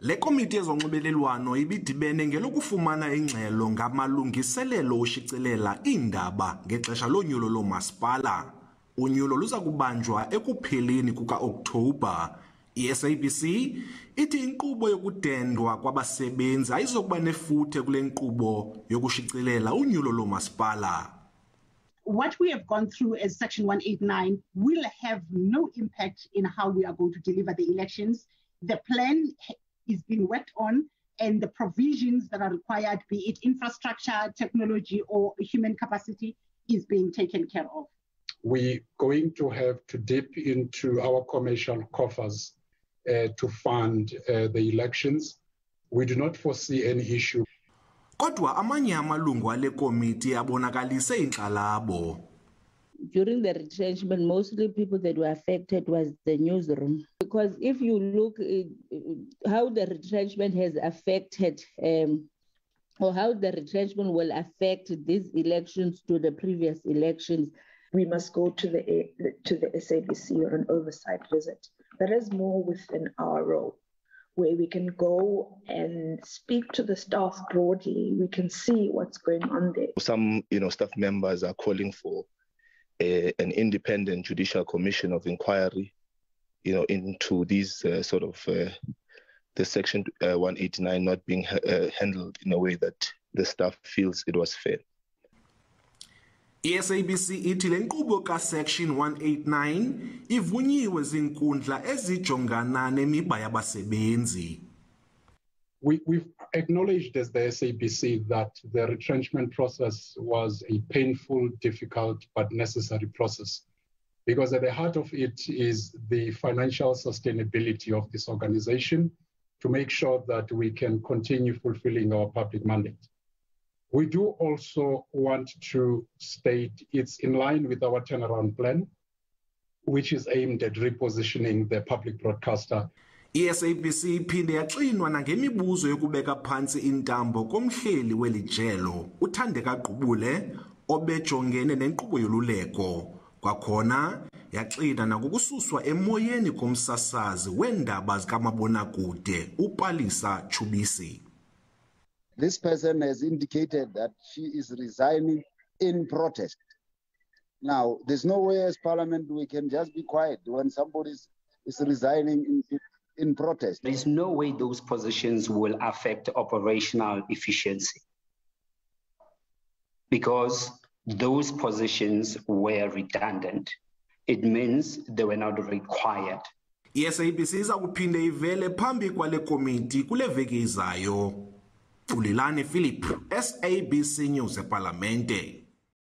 Le komiti yezonxibelelwano ibidibene ngelokufumana ingxelo ngamalungiselelo oshicilela iindaba ngexesha lonyulo loomasipala. Unyulo luza kubanjwa ekupheleni kuka-Okthobha. I-SABC ithi inkqubo yokudendwa kwabasebenzi ayizokuba nefuthe kule nkqubo yokushicilela unyulo loomasipala. What we have gone through as Section 189 will have no impact in how we are going to deliver the elections. The plan is being worked on, and the provisions that are required, be it infrastructure, technology, or human capacity, is being taken care of. We're going to have to dip into our commercial coffers to fund the elections. We do not foresee any issue. Kodwa amanye amalungu ale komiti abonakalise inkxalabo. During the retrenchment, mostly people that were affected was the newsroom. Because if you look at how the retrenchment has affected or how the retrenchment will affect these elections to the previous elections, we must go to the SABC or an oversight visit. That is more within our role, where we can go and speak to the staff broadly. We can see what's going on there. Some, staff members are calling for an independent judicial commission of inquiry, into these the Section 189 not being handled in a way that the staff feels it was fair. I-SABC ithi le nkqubo ka-Section 189 ivunyiwe ziinkundla ezijongana nemiba yabasebenzi. We've acknowledged as the SABC that the retrenchment process was a painful, difficult, but necessary process, because at the heart of it is the financial sustainability of this organization to make sure that we can continue fulfilling our public mandate. We do also want to state it's in line with our turnaround plan, which is aimed at repositioning the public broadcaster. I-SABC iphinde yaxinwa nangemibuzo yokubeka phantsi intambo komhleli weli jelo uThandeka Gqubule obejongene nenkqubo yoluleko. Kwakhona yaxina nangokususwa emoyeni komsasazi weendaba zikamabonakude uPalisa Chubisi. This person has indicated that she is resigning in protest. Now, there's no way as Parliament we can just be quiet when somebody is resigning in protest. There's no way those positions will affect operational efficiency, because those positions were redundant. It means they were not required. I-SABC iza kuphinde ivele phambi kwale komiti kule veki izayo. Ulilani Philip, SABC News eParlamente.